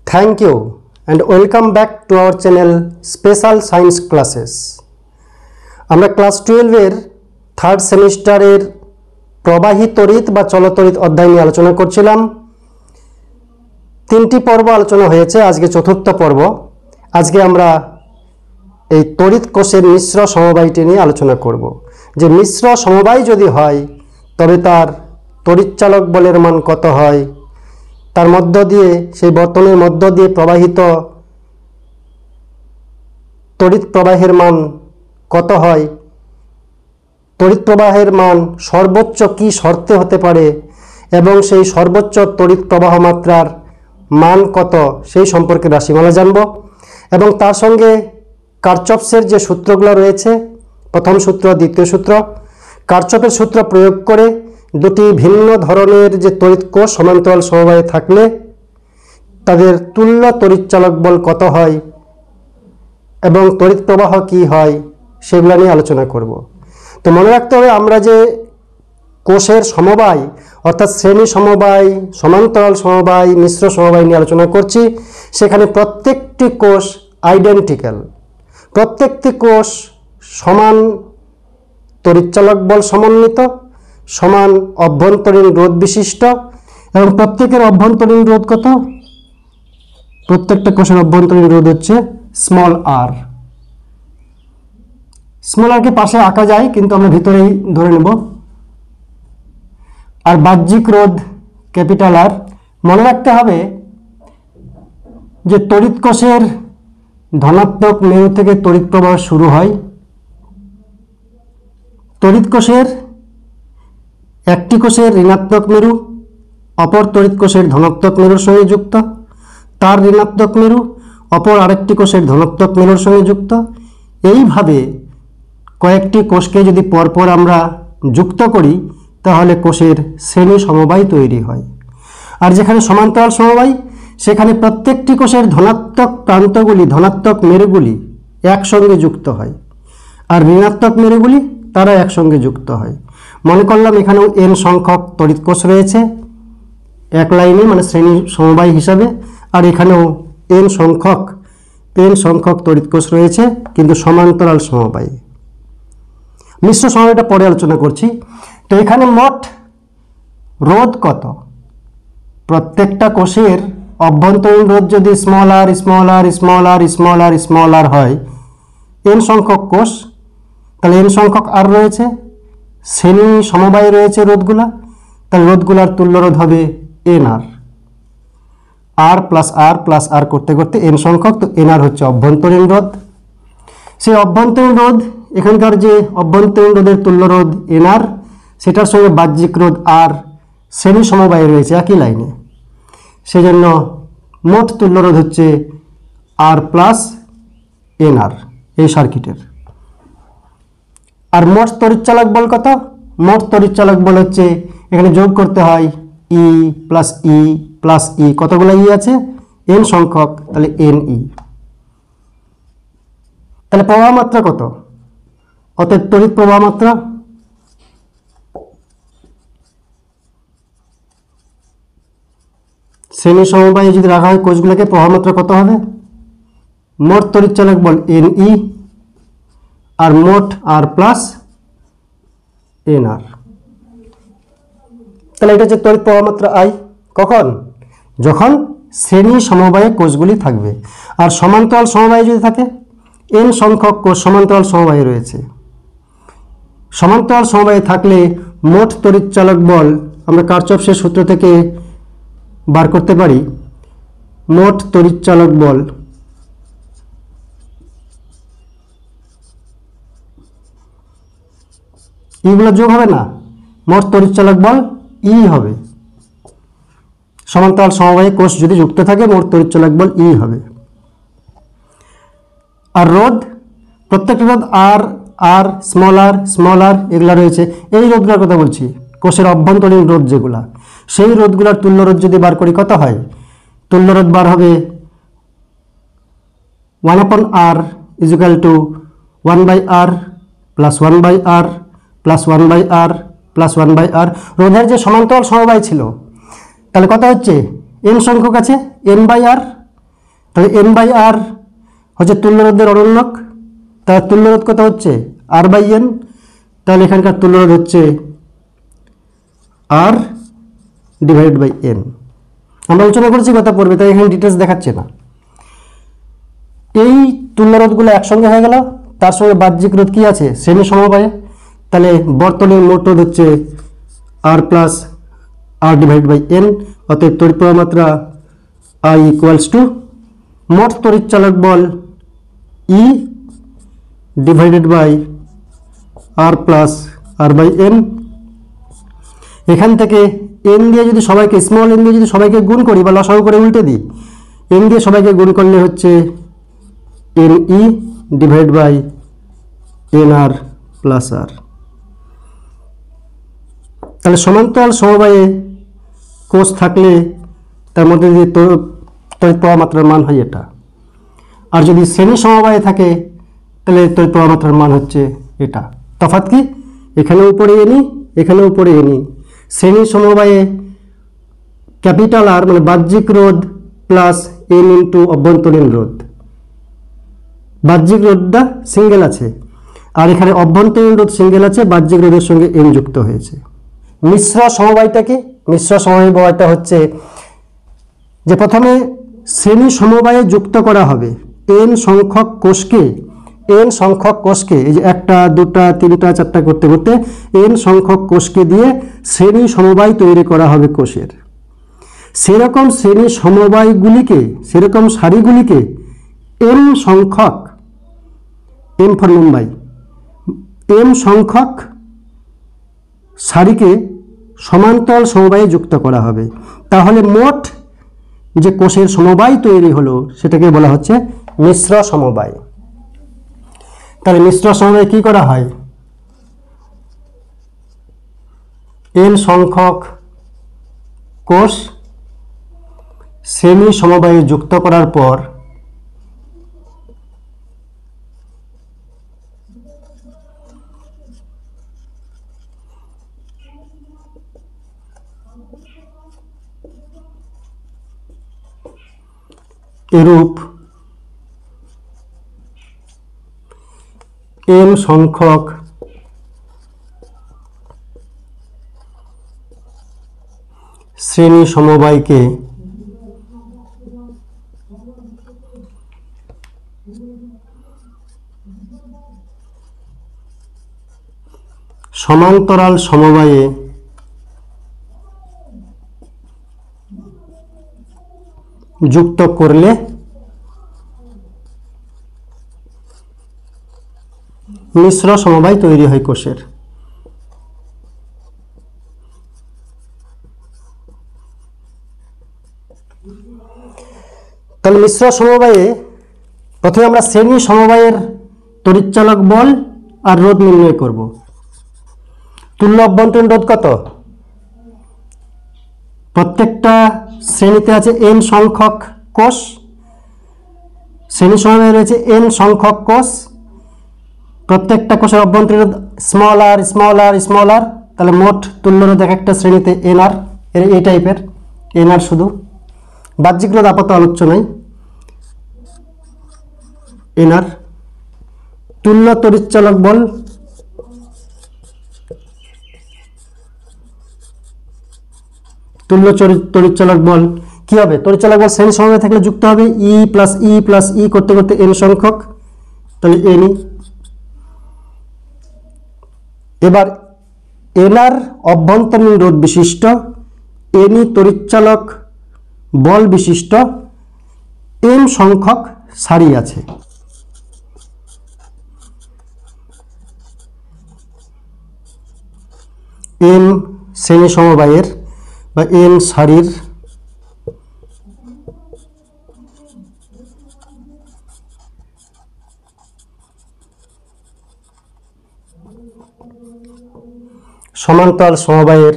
Thank you and welcome back to our channel Special Science Classes. আমরা class 12 এর third সেমিস্টারের প্রবাহী তড়িৎ বা চলতড়িৎ অধ্যায় নিয়ে আলোচনা করছিলাম। তিনটি পর্ব আলোচনা হয়েছে, আজকে চতুর্থ পর্ব। আজকে আমরা এই তড়িৎ কোষের মিশ্র সমবায়টি নিয়ে আলোচনা করব। যে মিশ্র সমবায় যদি হয় তবে তার তড়িৎচালক বলের মান কত হয়, তার মধ্য দিয়ে সেই বর্তনীর মধ্য দিয়ে প্রবাহিত তড়িৎ প্রবাহের মান কত হয়, তড়িৎ প্রবাহের মান সর্বোচ্চ কি শর্তে হতে পারে এবং সেই সর্বোচ্চ তড়িৎ প্রবাহ মাত্রার মান কত সেই সম্পর্কে রাশিমালা জানব। এবং তার সঙ্গে কারচফের যে সূত্রগুলো রয়েছে, প্রথম সূত্র, দ্বিতীয় সূত্র, কারচফের সূত্র প্রয়োগ করে দুটি ভিন্ন ধরনের যে তড়িৎ কোষ সমান্তরাল সমবায়ে থাকলে তাদের তুল্য তড়িৎচালক বল কত হয় এবং তড়িৎ প্রবাহ কি হয় সেগুলো নিয়ে আলোচনা করব। তো মনে রাখতে হবে, আমরা যে কোষের সমবায় অর্থাৎ শ্রেণী সমবায়, সমান্তরাল সমবায়, মিশ্র সমবায় নিয়ে আলোচনা করছি, সেখানে প্রত্যেকটি কোষ আইডেন্টিক্যাল, প্রত্যেকটি কোষ সমান তড়িৎচালক বল সমন্বিত, সমান অভ্যন্তরীণ রোধ বিশিষ্ট এবং প্রত্যেকের অভ্যন্তরীণ রোধ কত? প্রত্যেকটা কোষের অভ্যন্তরীণ রোধ হচ্ছে স্মল আর। স্মল আরকে পাশে আঁকা যায় কিন্তু আমরা ভিতরেই ধরে নেব। আর বাহ্যিক রোধ ক্যাপিটাল আর। মনে রাখতে হবে যে তড়িৎ কোষের ধনাত্মক মেরু থেকে তড়িৎ প্রবাহ শুরু হয়। তড়িৎ কোষের একটি কোষের ঋণাত্মক মেরু অপর তড়িৎ কোষের ধনাত্মক মেরুর সঙ্গে যুক্ত, তার ঋণাত্মক মেরু অপর আরেকটি কোষের ধনাত্মক মেরুর সঙ্গে যুক্ত। এইভাবে কয়েকটি কোষকে যদি পরপর আমরা যুক্ত করি তাহলে কোষের শ্রেণী সমবায় তৈরি হয়। আর যেখানে সমান্তরাল সমবায়, সেখানে প্রত্যেকটি কোষের ধনাত্মক প্রান্তগুলি, ধনাত্মক মেরুগুলি একসঙ্গে যুক্ত হয় আর ঋণাত্মক মেরুগুলি তারা একসঙ্গে যুক্ত হয়। মনে করলাম এখানেও n সংখ্যক তড়িৎ কোষ রয়েছে এক লাইনে, মানে শ্রেণী সমবায় হিসাবে, আর এখানেও n সংখ্যক তড়িৎ কোষ রয়েছে কিন্তু সমান্তরাল সমবায়। মিশ্র সমবায়টা পরে আলোচনা করছি। তো এখানে মোট রোধ কত? প্রত্যেকটা কোষের অভ্যন্তরীণ রোধ যদি স্মল আর স্মল আর স্মল আর স্মল আর স্মল আর হয়, n সংখ্যক কোষ, তাহলে n সংখ্যক আর রয়েছে, শ্রেণী সমবায়ে রয়েছে রোধগুলা, তাহলে রোধগুলার তুল্য রোধ হবে nr। আর প্লাস আর করতে করতে n সংখ্যক, তো nr হচ্ছে অভ্যন্তরীণ রোধ। সেই অভ্যন্তরীণ রোধ, এখানকার যে অভ্যন্তরীণ রোধের তুল্য রোধ nr, সেটার সঙ্গে বাহ্যিক রোধ আর শ্রেণী সমবায়ে রয়েছে একই লাইনে, সেজন্য মোট তুল্য রোধ হচ্ছে আর প্লাস nr এই সার্কিটের। আর মোট তড়িৎচালক বল কত? মোট তড়িৎচালক বল হচ্ছে, এখানে যোগ করতে হয় ই প্লাস ই, কতগুলো ই আছে? n সংখ্যক, তাহলে ne। তাহলে প্রবাহ মাত্রা কত? অতএব তড়িৎ প্রবাহ মাত্রা শ্রেণী সমবায়ে যদি রাখা হয় কোষগুলোকে, প্রবাহ মাত্রা কত হবে? মোট তড়িৎচালক বল ne আর মোট আর প্লাস nr। তাহলে এটা হচ্ছে তড়িৎ প্রবাহ মাত্রা I। কখন? যখন শ্রেণী সমবায়ে কোষগুলি থাকবে। আর সমান্তরাল সমবায়ে যদি থাকে, n সংখ্যক কোষ সমান্তরাল সমবায়ে রয়েছে, সমান্তরাল সমবায়ে থাকলে মোট তড়িৎচালক বল আমরা কারচফের সূত্র থেকে বার করতে পারি। মোট তড়িৎচালক বল এইগুলো যোগ হবে না, মোট তড়িৎচালক বল ই হবে। সমান্তরাল সমবায়ে কোষ যদি যুক্ত থাকে মোট তড়িৎচালক বল ই হবে। আর রোধ, প্রত্যেকটা রোধ আর স্মল আর এগুলা রয়েছে। এই রোধগুলোর কথা বলছি, কোষের অভ্যন্তরীণ রোধ যেগুলা, সেই রোধগুলোর তুল্য রোধ যদি বার করি কত হয়? তুল্য রোধ বার হবে 1/r = 1/r plus 1/r plus 1/r plus 1/r। রোধের যে সমান্তরাল সমবায় ছিল, তাহলে কত হচ্ছে? n সংখ্যক আছে, n/r তাহলে এন বাই আর হচ্ছে তুল্যরোধের অরণ্যক, তার তুল্যরোধ কত হচ্ছে আর বাই এন, তাহলে এখানকার তুল্যরোধ হচ্ছে আর ডিভাইড বাই এন। আমরা আলোচনা করেছি কথা পড়বে, তাই এখানে ডিটেলস দেখাচ্ছে না। এই তুল্যরোধগুলো একসঙ্গে হয়ে গেল, তার সঙ্গে বাহ্যিক রোধ কি আছে শ্রেণী সমবায়ে, তাহলে বর্তনীর মোট রোধ হচ্ছে R plus R divide by N. অতএব তড়িৎ প্রবাহ মাত্রা আই ইকুয়ালস টু মোট তড়িৎ চালক বল E divided by R plus R by N. এখান থেকে এন দিয়ে যদি সবাইকে স্মল এন দিয়ে যদি সবাইকে গুণ করি বা লসাগু করে উল্টে দিই, এন দিয়ে সবাইকে গুণ করলে হচ্ছে N E divide by N R plus R. তাহলে সমান্তরাল সমবায়ে কোষ থাকলে তার মধ্যে যদি তড়িৎ প্রবাহ মাত্রার মান হয় এটা, আর যদি শ্রেণী সমবায়ে থাকে তাহলে তড়িৎ প্রবাহ মাত্রার মান হচ্ছে এটা। তফাৎ কি, এখানে উপরে এনি, এখানে উপরে এনি। শ্রেণী সমবায়ে ক্যাপিটাল আর মানে বাহ্যিক রোধ প্লাস এন ইন্টু অভ্যন্তরীণ রোধ, বাহ্যিক রোধটা সিঙ্গেল আছে আর এখানে অভ্যন্তরীণ রোধ সিঙ্গেল আছে, বাহ্যিক রোধের সঙ্গে এন যুক্ত হয়েছে। মিশ্র সমবায়টা কি, মিশ্র সমবায়টা হচ্ছে যে প্রথমে শ্রেণী সমবায়ে যুক্ত করা হবে এন সংখ্যক কোষকে, এন সংখ্যক কোষকে, এই যে একটা দুটা তিনটা চারটা করতে করতে এন সংখ্যক কোষকে দিয়ে শ্রেণী সমবায় তৈরি করা হবে কোষের। সেরকম শ্রেণী সমবায়গুলিকে, সেরকম সারিগুলিকে এম সংখ্যক, এম ফর মুম্বাই, এম সংখ্যক সারিকে সমান্তরাল সমবায়ে যুক্ত করা হবে। তাহলে মোট যে কোষের সমবায় তৈরি হলো সেটাকে বলা হচ্ছে মিশ্র সমবায়। তাহলে মিশ্র সমবায়ে কি করা হয়, এন সংখ্যক কোষ শ্রেণী সমবায়ে যুক্ত করার পর এরূপ এম সংখ্যক শ্রেণী সমবায়কে সমান্তরাল সমবায়ে যুক্ত করলে মিশ্র সমবায় তৈরি হয় কোষের। তাহলে মিশ্র সমবায়ে প্রথমে আমরা শ্রেণী সমবায়ের তড়িৎচালক বল আর রোধ নির্ণয় করব। তুল্য অভ্যন্তরীণ রোধ কত, প্রত্যেকটা শ্রেণীতে আছে এন সংখ্যক কোষ, শ্রেণী সমবায়ে রয়েছে এন সংখ্যক কোষ, প্রত্যেকটা কোষের অভ্যন্তরীণ রোধ স্মল আর স্মল আর স্মল আর। তাহলে মোট তুল্য রোধ এক একটা শ্রেণীতে এন আর, এই টাইপের এন আর। শুধু বাহ্যিক রোধ আপাতত আলোচ্য নাই, এন আর। তুল্য তড়িৎচালক বল, তুল্য তড়িৎচালক বল কি হবে, তড়িৎচালক বল শ্রেণী সমবায়ে থাকলে যুক্ত হবে ই প্লাস ই করতে করতে এন সংখ্যক, তাহলে এনই। এবার এনআর অভ্যন্তরীণ রোধ বিশিষ্ট, এনই তড়িৎচালক বল বিশিষ্ট এম সংখ্যক সারি আছে। এম শ্রেণী সমবায়ের বা এম সারির সমান্তরাল সমবায়ের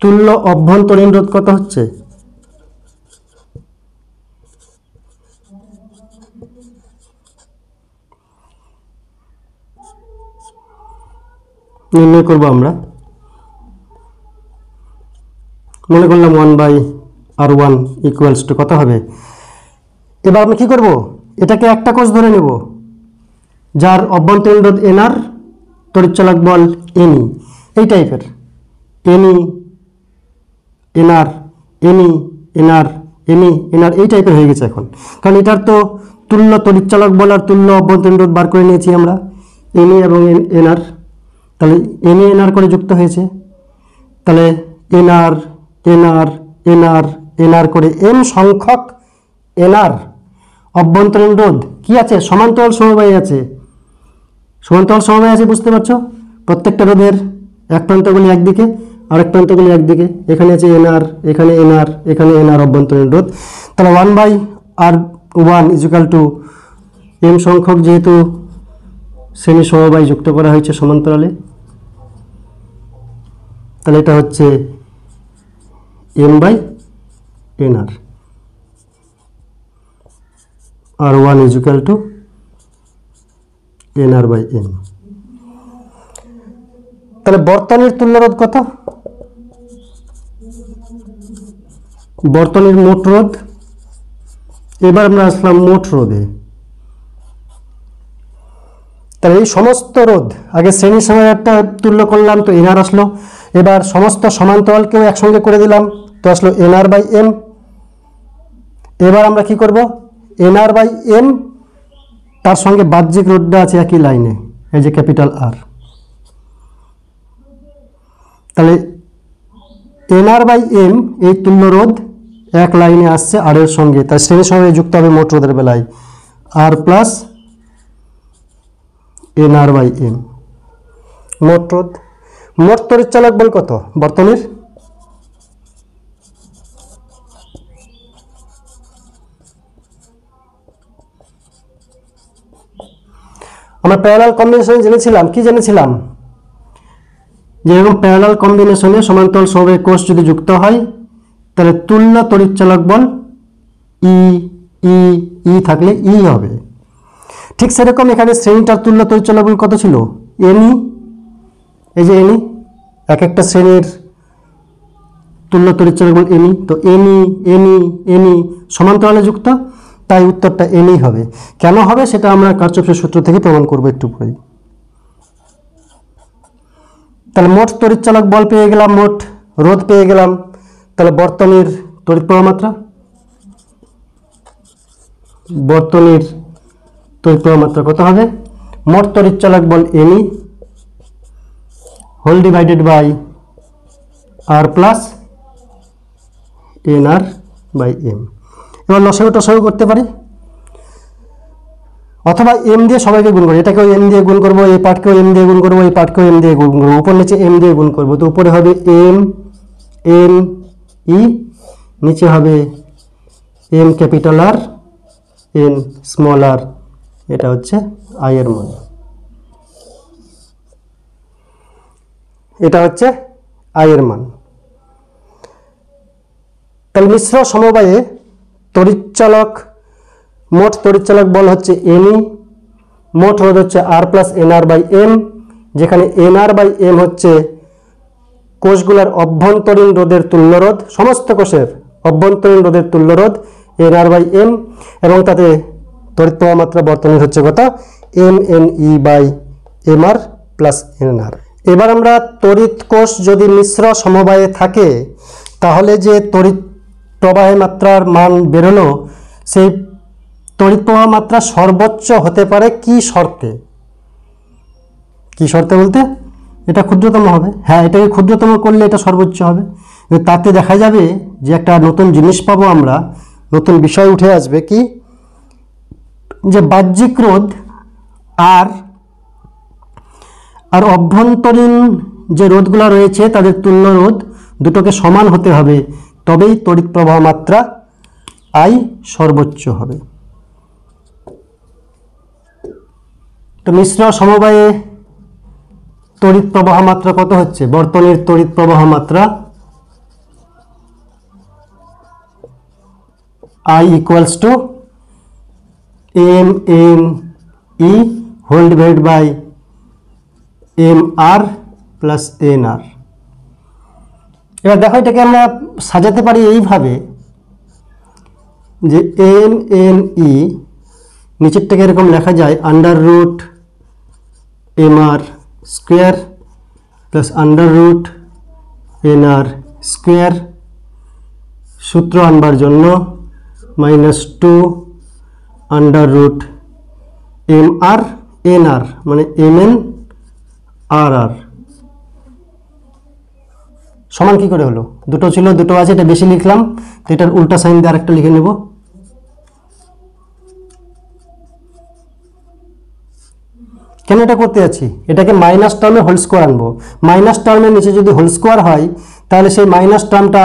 তুল্য অভ্যন্তরীণ রোধ কত হচ্ছে, নির্ণয় করব আমরা। মনে করলাম 1/r R1 ইকুয়ালস টু কত হবে? এবার আমি কি করব, এটাকে একটা কোষ ধরে নেব যার অভ্যন্তরীণ রোধ NR, তড়িৎচালক বল NE, এই টাইপের NE NR NE NR NE NR এই টাইপের হয়ে গেছে এখন, কারণ এটার তো তুল্য তড়িৎচালক বল আর তুল্য অভ্যন্তরীণ রোধ বার করে নিয়েছি আমরা NE এবং NR, তাহলে NE NR করে যুক্ত হয়েছে, তাহলে NR NR NR NR করে m সংখ্যক NR অভ্যন্তরীণ রোধ কি আছে, সমান্তরাল সমবায়ে আছে, সমান্তরাল সমবায়ে আছে, বুঝতে পারছো? প্রত্যেকটা রোধের এক প্রান্তগুলি একদিকে আরেক প্রান্তগুলি একদিকে, এখানে আছে NR, এখানে NR, এখানে NR অভ্যন্তরীণ রোধ, তাহলে 1/R1 ইকুয়াল টু m সংখ্যক যেহেতু শ্রেণী সমবায় যুক্ত করা হয়েছে সমান্তরালে, তাহলে এটা হচ্ছে m/NR, R1 equal to NR/m। তাহলে বর্তনীর তুল্যরোধ কত? বর্তনীর মোট রোধ, এবার আমরা আসলাম মোট রোধে। তাহলে এই সমস্ত রোধ আগে শ্রেণী সময় একটা তুল্য করলাম, তো NR আসলো, এবার সমস্ত সমান্তরালকেও একসঙ্গে করে দিলাম, তো আসলো NR/m। এবার আমরা কি করব, NR/m তার সঙ্গে বাহ্যিক রোধটা আছে একই লাইনে, এই যে ক্যাপিটাল R, তাহলে NR/m এই তুল্য রোধ এক লাইনে আসছে R এর সঙ্গে, তাই শ্রেণী সময়ে যুক্ত হবে মোট রোধের বেলায় R প্লাস NR/m মোট রোধ। মোট তড়িৎচালক বল কত বর্তনীর? আমরা প্যারালাল কম্বিনেশনে জেনেছিলাম, কি জেনেছিলাম, যেরকম প্যারালাল কম্বিনেশনে সমান্তরাল সমবায়ে কোষ যদি যুক্ত হয় তাহলে তুল্য তড়িৎচালক বল ই ই ই থাকলে ই হবে। ঠিক সেরকম এখানে শ্রেণীটার তুল্য তড়িৎচালক বল কত ছিল? NE, এই যে NE, এক একটা শ্রেণীর তুল্য তড়িৎচালক বল NE, তো NE NE NE সমান্তরালে যুক্ত, তাই উত্তরটা NE হবে। কেন হবে সেটা আমরা কারচফের সূত্র থেকে প্রমাণ করব একটু পরে। তাহলে মোট তড়িৎচালক বল পেয়ে গেলাম, মোট রোধ পেয়ে গেলাম, তাহলে বর্তনীর তড়িৎ প্রবাহ মাত্রা, বর্তনীর তড়িৎ প্রবাহ মাত্রা কত হবে? মোট তড়িৎচালক বল NE whole divided by R plus NR/m। এবার লসাগু টসাগু করতে পারি, অথবা m দিয়ে সবাইকে গুণ করি, এটাকেও m দিয়ে গুণ করবো, এই পার্টকেও m দিয়ে গুণ করবো, এই পার্টকেও m দিয়ে গুণ করবো, উপর নিচে m দিয়ে গুণ করবো, তো উপরে হবে m n e, নিচে হবে m capital R n small r, এটা হচ্ছে I এর মান, এটা হচ্ছে I এর মান। তাহলে মিশ্র সমবায়ে তড়িৎচালক মোট তড়িৎচালক বল হচ্ছে NE, মোট রোধ হচ্ছে R প্লাস NR/m, যেখানে NR/m হচ্ছে কোষগুলোর অভ্যন্তরীণ রোধের তুল্য রোধ, সমস্ত কোষের অভ্যন্তরীণ রোধের তুল্য রোধ NR/m, এবং তাতে তড়িৎ প্রবাহ মাত্রা বর্তনীর হচ্ছে কত? mne/mr plus NR। এবার আমরা তড়িৎ কোষ যদি মিশ্র সমবায়ে থাকে তাহলে যে তড়িৎ প্রবাহের মাত্রার মান বেরোলো, সেই তড়িৎ প্রবাহ মাত্রা সর্বোচ্চ হতে পারে কি শর্তে? কি শর্তে বলতে এটা ক্ষুদ্রতম হবে, হ্যাঁ এটাকে ক্ষুদ্রতম করলে এটা সর্বোচ্চ হবে, তাতে দেখা যাবে যে একটা নতুন জিনিস পাবো আমরা, নতুন বিষয় উঠে আসবে, কি যে বাহ্যিক রোধ আর অভ্যন্তরীণ যে রোধগুলো রয়েছে তাদের তুল্য রোধ দুটোকে সমান হতে হবে, তবেই তড়িৎ প্রবাহ মাত্রা I সর্বোচ্চ হবে। তো মিশ্র সমবায়ে তড়িৎ প্রবাহ মাত্রা কত হচ্ছে? বর্তনীর তড়িৎ প্রবাহ মাত্রা I equals to mne whole divide by mr plus nr। এবার দেখো এটাকে আমরা সাজাতে পারি এইভাবে যে এম এন ই নিচেরটাকে এরকম লেখা যায় under root M R square plus under root N R square, সূত্র আনবার জন্য -2 under root M R N R মানে এম এন আর আর সমান কি করে হলো? দুটো ছিল, দুটো আছে, এটা বেশি লিখলাম, তো এটার উল্টা সাইন দিয়ে আরেকটা লিখে নেব। কেন এটা করতে যাচ্ছি? এটাকে মাইনাস টার্মে হোল স্কোয়ার আনবো। মাইনাস টার্মের নিচে যদি হোল স্কোয়ার হয় তাহলে সেই মাইনাস টার্মটা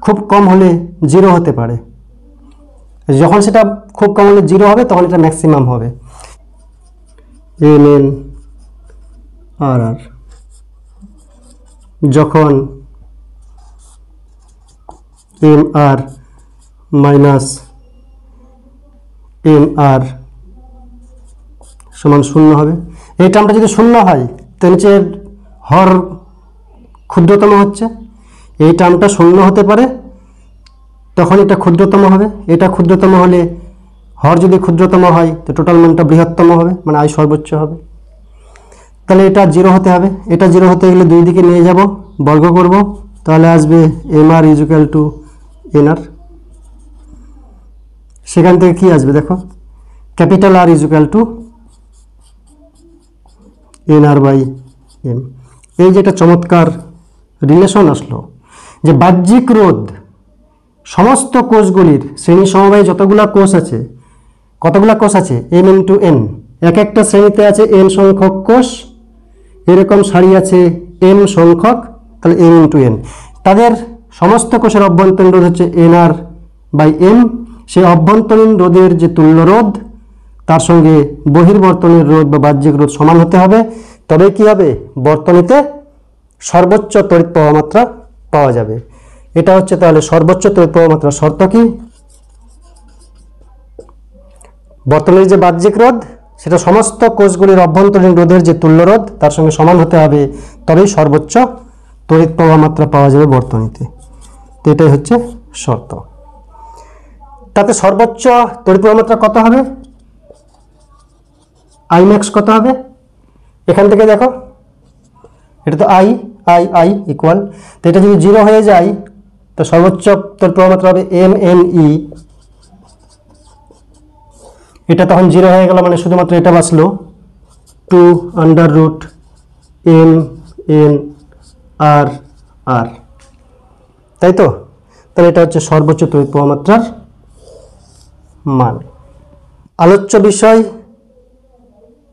খুব কম হলে 0 হতে পারে। যখন সেটা খুব কম হলে 0 হবে তখন এটা ম্যাক্সিমাম হবে। এম এন আর আর যখন M R minus M R সমান 0 হবে। এই টার্মটা যদি 0 হয় তো নিচের হর ক্ষুদ্রতম হচ্ছে, এই টার্মটা 0 হতে পারে তখন এটা ক্ষুদ্রতম হবে। এটা ক্ষুদ্রতম হলে হর যদি ক্ষুদ্রতম হয় তো টোটাল মানটা বৃহত্তম হবে, মানে আই সর্বোচ্চ হবে। তাহলে এটা 0 হতে হবে। এটা 0 হতে গেলে দুই দিকে নিয়ে যাব, বর্গ করব, তাহলে আসবে M R is equal to N R. সেখান থেকে কি আসবে দেখো, capital R is equal to N R by M. এই যে একটা চমৎকার রিলেশন আসলো যে বাহ্যিক রোধ সমস্ত কোষগুলির শ্রেণী সমবায়ে যতগুলা কোষ আছে, কতগুলা কোষ আছে? M into n. এক একটা শ্রেণীতে আছে এন সংখ্যক কোষ, এরকম সারি আছে এম সংখ্যক, তাহলে এম ইন্টু এন। তাদের সমস্ত কোষের অভ্যন্তরীণ রোধ হচ্ছে এন আর বাই এম। সেই অভ্যন্তরীণ রোধের যে তুল্য রোধ তার সঙ্গে বহির্বর্তনীর রোধ বা বাহ্যিক রোধ সমান হতে হবে, তবে কি হবে? বর্তনীতে সর্বোচ্চ তড়িৎ প্রবাহ মাত্রা পাওয়া যাবে। এটা হচ্ছে তাহলে সর্বোচ্চ তড়িৎ প্রবাহ মাত্রার শর্ত কি? বর্তনীর যে বাহ্যিক রোধ সেটা সমস্ত কোষগুলির অভ্যন্তরীণ রোধের যে তুল্য রোধ তার সঙ্গে সমান হতে হবে, তবেই সর্বোচ্চ তড়িৎ প্রবাহ মাত্রা পাওয়া যাবে বর্তনীতে। তো এটাই হচ্ছে শর্ত। তাতে সর্বোচ্চ তড়িৎ প্রবাহ মাত্রা কত হবে? আই ম্যাক্স কত হবে? এখান থেকে দেখো, এটা তো আই আই আই ইকুয়াল, তো এটা যদি 0 হয়ে যায় তো সর্বোচ্চ তড়িৎ প্রবাহ মাত্রা হবে এম এন ই। এটা তখন 0 হয়ে গেল, মানে শুধুমাত্র এটা বাঁচলো 2 আন্ডার রুট এম এন আর আর, তাই তো? তাহলে এটা হচ্ছে সর্বোচ্চ তড়িৎ প্রবাহ মাত্রার মান। আলোচ্য বিষয়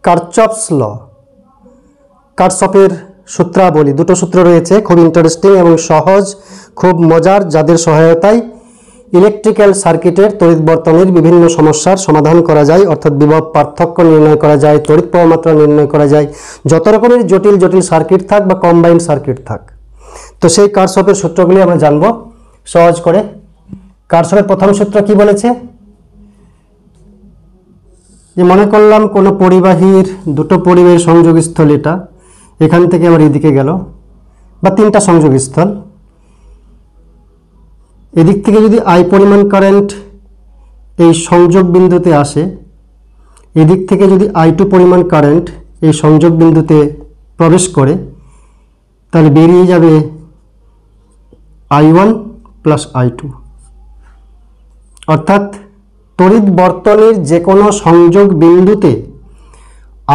কারচফস ল। কারচফের সূত্রাবলী, দুটো সূত্র রয়েছে, খুব ইন্টারেস্টিং এবং সহজ, খুব মজার, যাদের সহায়তায় ইলেকট্রিক্যাল সার্কিটের তড়িৎ বর্তনীর বিভিন্ন সমস্যার সমাধান করা যায়, অর্থাৎ বিভব পার্থক্য নির্ণয় করা যায়, তড়িৎ প্রবাহ মাত্রা নির্ণয় করা যায়, যত রকমের জটিল জটিল সার্কিট থাক বা কম্বাইন্ড সার্কিট থাক। তো সেই কারচফের সূত্রগুলি আমরা জানব সহজ করে। কারচফের প্রথম সূত্র কি বলেছে? যে মনে করলাম কোনো পরিবাহীর দুটো পরিবাহীর সংযোগস্থল, এটা এখান থেকে আমার এদিকে গেল, বা তিনটা সংযোগস্থল, এদিক থেকে যদি আই পরিমাণ কারেন্ট এই সংযোগ বিন্দুতে আসে, এদিক থেকে যদি I2 পরিমাণ কারেন্ট এই সংযোগ বিন্দুতে প্রবেশ করে, তাহলে বেরিয়ে যাবে I1 প্লাস I2। অর্থাৎ তড়িৎ বর্তনীর যে কোনো সংযোগ বিন্দুতে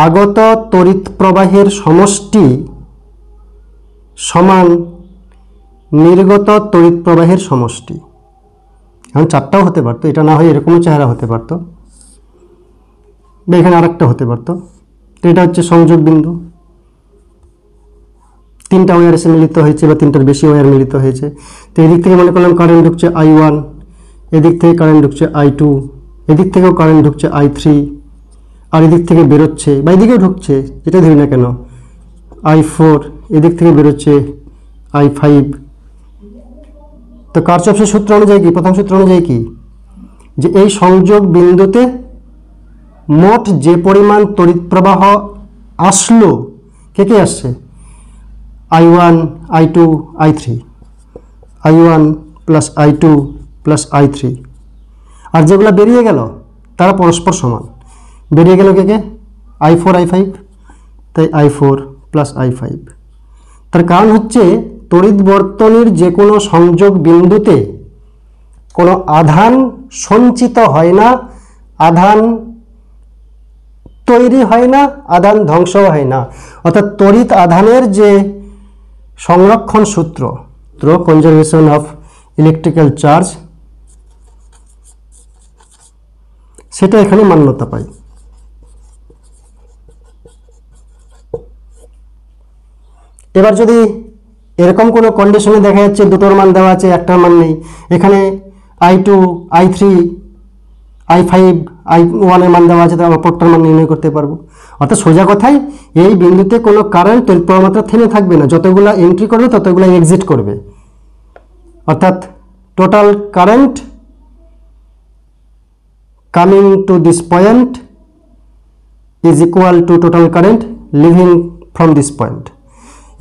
আগত তড়িৎ প্রবাহের সমষ্টি সমান নির্গত তড়িৎ প্রবাহের সমষ্টি। এখন চারটাও হতে পারতো, এটা না হয়ে এরকমও চেহারা হতে পারতো, বা এখানে আরেকটা হতে পারতো। তো এটা হচ্ছে সংযোগ বিন্দু, তিনটা ওয়্যার এসে মিলিত হয়েছে বা তিনটার বেশি ওয়্যার মিলিত হয়েছে। তো এদিক থেকে মনে করলাম কারেন্ট ঢুকছে I1, এদিক থেকে কারেন্ট ঢুকছে I2, এদিক থেকেও কারেন্ট ঢুকছে I3, আর এদিক থেকে বেরোচ্ছে বা এদিকেও ঢুকছে, যেটা ধরি না কেন, I4, এদিক থেকে বেরোচ্ছে I5। তো কারচফের সূত্র অনুযায়ী কি, প্রথম সূত্র অনুযায়ী কি, যে এই সংযোগ বিন্দুতে মোট যে পরিমাণ তড়িৎ প্রবাহ আসলো, কে কে আসছে? I1, I2, I3, I1 plus I2 plus I3, আর যেগুলো বেরিয়ে গেল তারা পরস্পর সমান। বেরিয়ে গেল কে কে? I4 I5, তাই I4 প্লাস I5। তার কারণ হচ্ছে তড়িৎ বর্তনীর যে কোনো সংযোগ বিন্দুতে কোনো আধান সঞ্চিত হয় না, আধান তৈরি হয় না, আধান ধ্বংস হয় না। অর্থাৎ তড়িৎ আধানের যে সংরক্ষণ সূত্র, কনজারভেশন অফ ইলেকট্রিক্যাল চার্জ, সেটা এখানে মান্যতা পায়। এবার যদি এরকম কোনো কন্ডিশনে দেখা যাচ্ছে দুটোর মান দেওয়া আছে, একটার মান নেই, এখানে I2 I3 I5 I1 এর মান দেওয়া আছে, তার অপরটার মান নির্ণয় করতে পারবো। অর্থাৎ সোজা কথায় এই বিন্দুতে কোনো কারেন্ট তড়িৎ প্রবাহ মাত্রা থেমে থাকবে না, যতগুলো এন্ট্রি করবে ততগুলো এক্সিট করবে। অর্থাৎ total current coming to this point is equal two total current living from this point.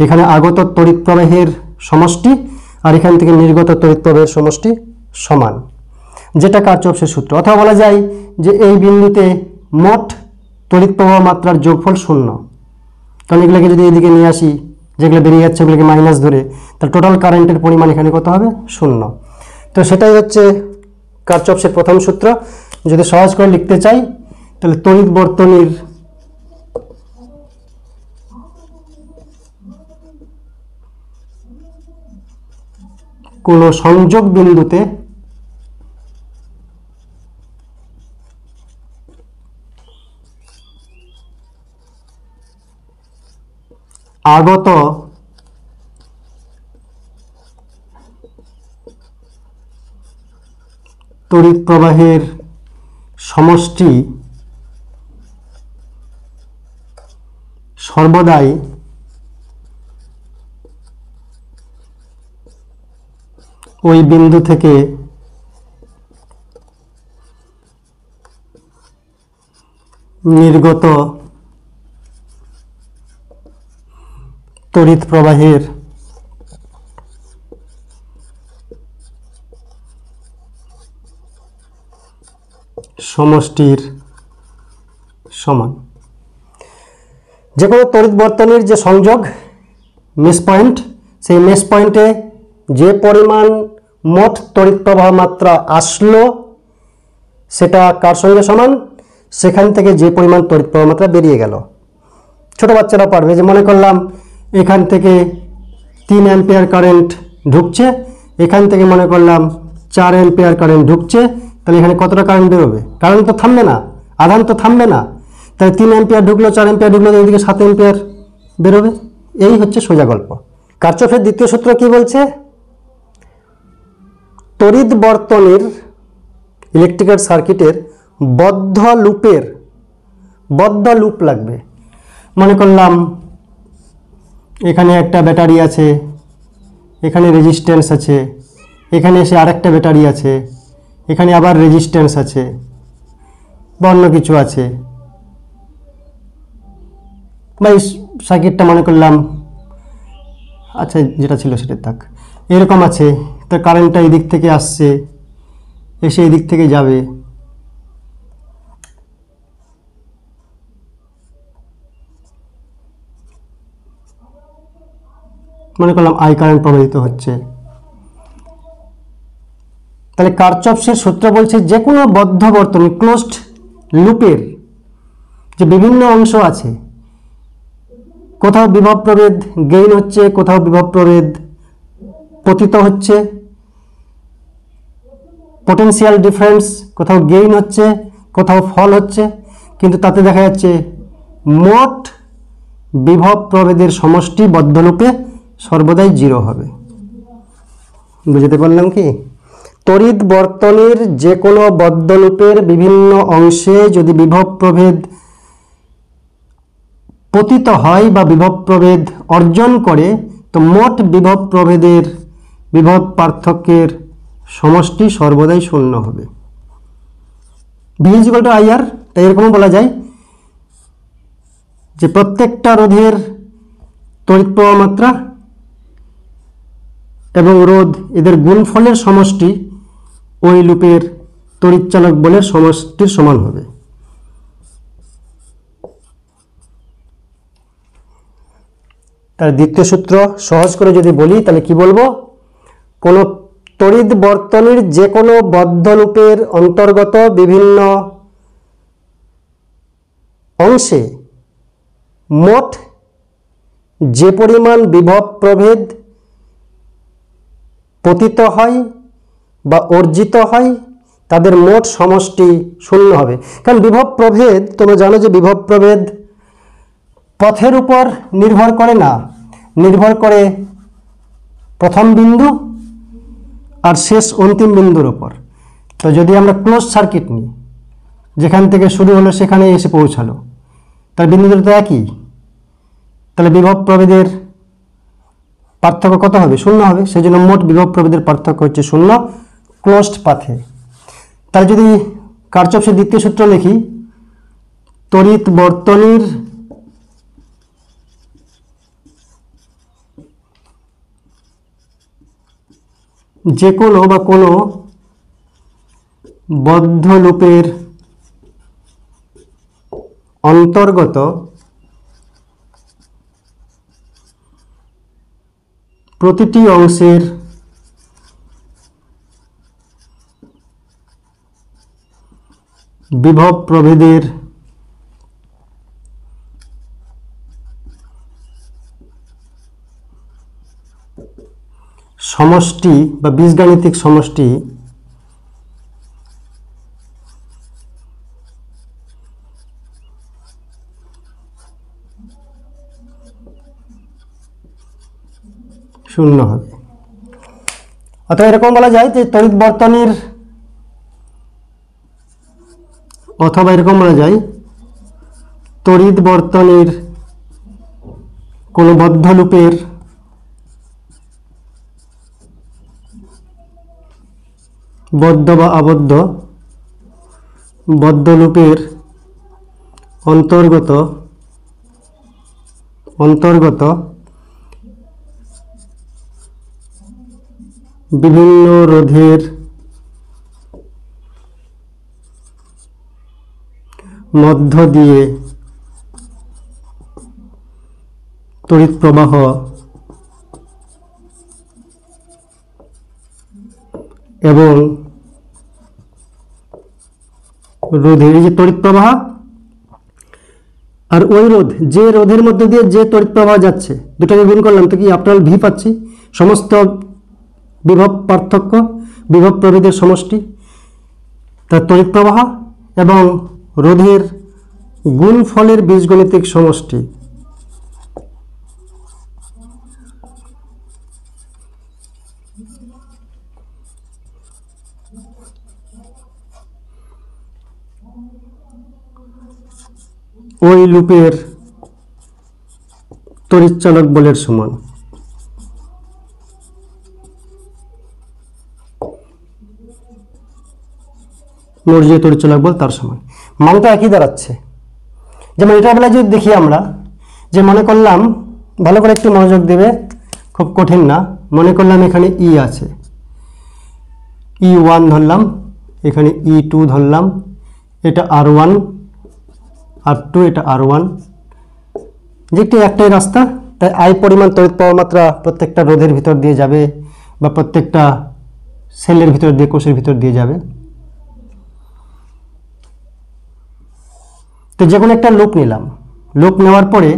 এখানে আগত তড়িৎ প্রবাহের সমষ্টি আর এখান থেকে নির্গত তড়িৎ প্রবাহের সমষ্টি সমান, যেটা কারচফের সূত্র। অথবা বলা যায় যে এই বিন্দুতে মোট তড়িৎ প্রবাহ মাত্রার যোগফল 0, কারণ এগুলোকে যদি এদিকে নিয়ে আসি, যেগুলো বেরিয়ে যাচ্ছে ওগুলোকে মাইনাস ধরে, তাহলে টোটাল কারেন্টের পরিমাণ এখানে কত হবে? 0। তো সেটাই হচ্ছে কারচফের প্রথম সূত্র। যদি সহজ করে লিখতে চাই তাহলে তড়িৎ বর্তনীর কোনো সংযোগ বিন্দুতে আগত তড়িৎ প্রবাহের সমষ্টি সর্বদাই ওই বিন্দু থেকে নির্গত তড়িৎ প্রবাহের সমষ্টির সমান। যে কোনো তড়িৎ বর্তনীর যে সংযোগ মেশ পয়েন্ট, সেই মেশ পয়েন্টে যে পরিমাণ মোট তড়িৎ প্রবাহ মাত্রা আসলো সেটা কার সঙ্গে সমান? সেখান থেকে যে পরিমাণ তড়িৎ প্রবাহ মাত্রা বেরিয়ে গেল। ছোট বাচ্চারা পারবে, যে মনে করলাম এখান থেকে 3 অ্যাম্পিয়ার কারেন্ট ঢুকছে, এখান থেকে মনে করলাম 4 অ্যাম্পিয়ার কারেন্ট ঢুকছে, তাহলে এখানে কতটা কারেন্ট বেরোবে? কারেন্ট তো থামবে না, আধান তো থামবে না, তাহলে 3 অ্যাম্পিয়ার ঢুকলো, 4 অ্যাম্পিয়ার ঢুকলো, এদিকে 7 অ্যাম্পিয়ার বেরোবে। এই হচ্ছে সোজা গল্প। কারচফের দ্বিতীয় সূত্র কি বলছে? তড়িৎ বর্তনীর ইলেকট্রিক্যাল সার্কিটের বদ্ধ লুপ লাগবে। মনে করলাম এখানে একটা ব্যাটারি আছে, এখানে রেজিস্ট্যান্স আছে, এখানে এসে আরেকটা ব্যাটারি আছে, এখানে আবার রেজিস্ট্যান্স আছে বা অন্য কিছু আছে, বা এই সার্কিটটা মনে করলাম, আচ্ছা যেটা ছিল সেটা থাক, এরকম আছে। তো কারেন্টটা এই দিক থেকে আসছে, এসে এই দিক থেকে যাবে, মনে করলাম I কারেন্ট প্রবাহিত হচ্ছে। তাহলে কারচফের সূত্র বলছে যে কোনো বদ্ধ বর্তনী ক্লোজড লুপের যে বিভিন্ন অংশ আছে, কোথাও বিভব প্রভেদ গেইন হচ্ছে, কোথাও বিভব প্রভেদ পতিত হচ্ছে, পোটেনশিয়াল ডিফারেন্স কোথাও গেইন হচ্ছে, কোথাও ফল হচ্ছে, কিন্তু তাতে দেখা যাচ্ছে মোট বিভব প্রভেদের সমষ্টি বদ্ধলুপে সর্বদাই 0 হবে। বুঝতে পারলাম কি? তড়িৎ বর্তনীর যে কোনো বদ্ধলুপের বিভিন্ন অংশে যদি বিভব প্রভেদ পতিত হয় বা বিভব প্রভেদ অর্জন করে, তো মোট বিভব প্রভেদের বিভব পার্থক্যের সমষ্টি সর্বদাই 0 হবে। V = IR। তাই এরকম বলা যায় যে প্রত্যেকটা রোধের তড়িৎ প্রবাহ মাত্রা এবং রোধ এদের গুণফলের সমষ্টি ওই লুপের তড়িৎচালক বলের সমষ্টির সমান হবে। তার দ্বিতীয় সূত্র সহজ করে যদি বলি তাহলে কি বলবো, কোনো তড়িৎ বর্তনীর যে কোনো বদ্ধ লুপের অন্তর্গত বিভিন্ন অংশে মোট যে পরিমাণ বিভব প্রভেদ পতিত হয় বা অর্জিত হয় তাদের মোট সমষ্টি শূন্য হবে। কারণ বিভব প্রভেদ তোমরা জানো যে বিভব প্রভেদ পথের উপর নির্ভর করে না, নির্ভর করে প্রথম বিন্দু আর শেষ অন্তিম বিন্দুর উপর। তো যদি আমরা ক্লোজ সার্কিট নিই, যেখান থেকে শুরু হলো সেখানে এসে পৌঁছালো, তার বিন্দু দুটো তো একই, তাহলে বিভব প্রভেদের পার্থক্য কত হবে? শূন্য হবে। সেই জন্য মোট বিভব প্রভেদের পার্থক্য হচ্ছে শূন্য ক্লোজড পাথে। তাহলে যদি কারচপসের দ্বিতীয় সূত্র লিখি, তড়িৎ বর্তনীর যে কোনো বা কোনো বদ্ধ লুপের অন্তর্গত প্রতিটি অংশের বিভব প্রভেদের সমষ্টি বা বীজগাণিতিক সমষ্টি শূন্য হবে। অথবা এরকম বলা যায় যে তড়িৎ বর্তনীর, অথবা এরকম বলা যায় তড়িৎ বর্তনীর কোনো বদ্ধ লুপের বদ্ধ বা আবদ্ধ বদ্ধ লুপের অন্তর্গত বিভিন্ন রোধের মধ্য দিয়ে তড়িৎ প্রবাহ এবং রোধের, এই যে তড়িৎ প্রবাহ আর ওই রোধ, যে রোধের মধ্যে দিয়ে যে তড়িৎ প্রবাহ যাচ্ছে, দুটাকে গুণ করলাম তো কি আফটার অল ভি পাচ্ছি। সমস্ত বিভব পার্থক্য, বিভব প্রভেদের সমষ্টি, তার তড়িৎ প্রবাহ এবং রোধের গুণফলের বীজগণিতিক সমষ্টি। ওই লুপের তড়িৎচালক বলের সমান। মোট যে তড়িৎচালক বল তার সমান। মানটা একই দাঁড়াচ্ছে। যেমন এটা বেলায় যদি দেখি আমরা, যে মনে করলাম, ভালো করে একটু মনোযোগ দেবে, খুব কঠিন না। মনে করলাম এখানে ই আছে, E1 ধরলাম, এখানে E2 ধরলাম, এটা R1 R2, এটা R1, যেটি একটাই রাস্তা। তাই আই পরিমাণ তড়িৎ প্রবাহ মাত্রা প্রত্যেকটা রোধের ভিতর দিয়ে যাবে বা প্রত্যেকটা সেলের ভিতর দিয়ে, কোষের ভিতর দিয়ে যাবে। তো যে কোনো একটা লুপ নিলাম, লুপ নেওয়ার পরে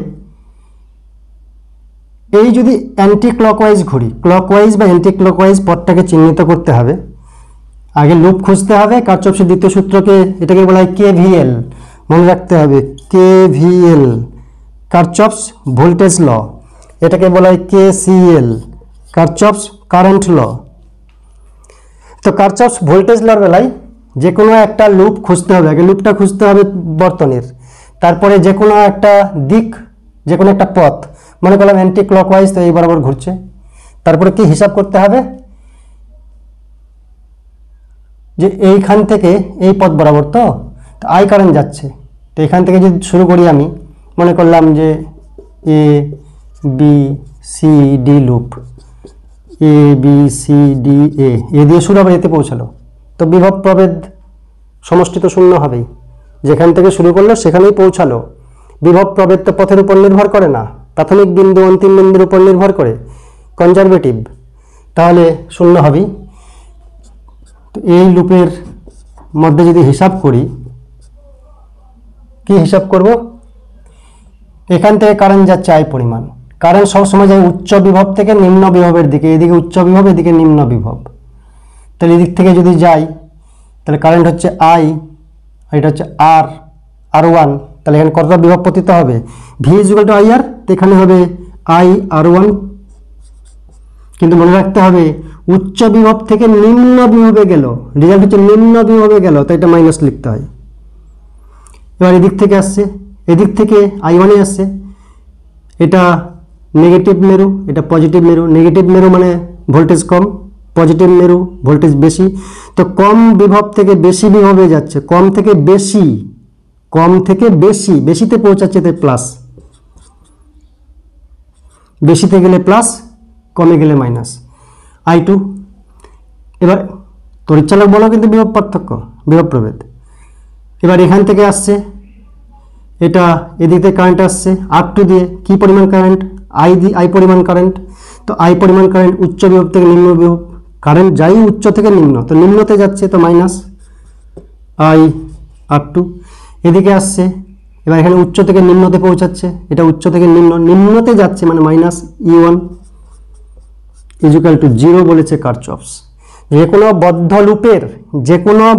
এই যদি অ্যান্টি ক্লকওয়াইজ ঘুরি, ক্লকওয়াইজ বা অ্যান্টি ক্লকওয়াইজ পথটাকে চিহ্নিত করতে হবে। আগে লুপ খুঁজতে হবে। কারচপসের দ্বিতীয় সূত্রকে, এটাকে বলা হয় KVL, মনে রাখতে হবে KVL, কারচপস ভোল্টেজ ল। এটাকে বলা হয় KCL, কারচপস কারেন্ট ল। তো কারচপস ভোল্টেজ লর বেলায় যে কোনো একটা লুপ খুঁজতে হবে। আগে লুপটা খুঁজতে হবে বর্তনীর, তারপরে যে কোনো একটা দিক, যে কোনো একটা পথ, মনে করলাম অ্যান্টি ক্লকওয়াইজ, তো এই বরাবর ঘুরছে। তারপরে কি হিসাব করতে হবে, যে এইখান থেকে এই পথ বরাবর তো আই কারেন্ট যাচ্ছে। তো এখান থেকে যদি শুরু করি, আমি মনে করলাম যে ABCD লুপ, ABCDA, এ দিয়ে শুরু আবার এতে পৌঁছালো, তো বিভব প্রভেদ সমষ্টি তো শূন্য হবেই, যেখান থেকে শুরু করলো সেখানেই পৌঁছালো। বিভব প্রভেদ তো পথের উপর নির্ভর করে না, প্রাথমিক বিন্দু অন্তিম বিন্দুর উপর নির্ভর করে, কনজারভেটিভ, তাহলে শূন্য হবেই। তো এই লুপের মধ্যে যদি হিসাব করি, কি হিসাব করব, এখান থেকে কারেন্ট যাচ্ছে আই পরিমাণ, কারেন্ট সবসময় যায় উচ্চ বিভব থেকে নিম্ন বিভবের দিকে, এদিকে উচ্চ বিভব এদিকে নিম্ন বিভব, তাহলে এদিক থেকে যদি যাই তাহলে কারেন্ট হচ্ছে আই, এটা হচ্ছে আর1, তাহলে এখানে কতটা বিভব পতিত হবে, V is equal to I R, তো এখানে হবে আই আর1, কিন্তু মনে রাখতে হবে উচ্চ বিভব থেকে নিম্ন বিভবে গেল, রেজাল্ট হচ্ছে নিম্ন বিভবে গেল, তো এটা মাইনাস লিখতে হয়। এবার এদিক থেকে আসছে, এদিক থেকে আই1 আসছে, এটা নেগেটিভ মেরু, এটা পজিটিভ মেরু, নেগেটিভ মেরু মানে ভোল্টেজ কম, পজিটিভ মেরু ভোল্টেজ বেশি, তো কম বিভব থেকে বেশি বিভবে যাচ্ছে, কম থেকে বেশি, কম থেকে বেশি, বেশিতে পৌঁছাচ্ছে তাই প্লাস, বেশিতে গেলে প্লাস, কমে গেলে মাইনাস, I2। এবার তড়িৎচালক বলো কিন্তু বিভব পার্থক্য, বিভব প্রভেদ। এবার এখান থেকে আসছে, এটা এদিকে কারেন্ট আসছে R2 দিয়ে, কি পরিমাণ কারেন্ট, আই পরিমাণ কারেন্ট, তো আই পরিমাণ কারেন্ট উচ্চ বিভব থেকে নিম্ন বিভব, কারেন্ট যাই উচ্চ থেকে নিম্ন, তো নিম্নতে যাচ্ছে তো মাইনাস আই R2। এদিকে আসছে, এবার এখানে উচ্চ থেকে নিম্নতে পৌঁছাচ্ছে, এটা উচ্চ থেকে নিম্নতে যাচ্ছে মানে মাইনাস E1 ইকুয়াল টু 0 বলেছে কারচফস। যে কোনো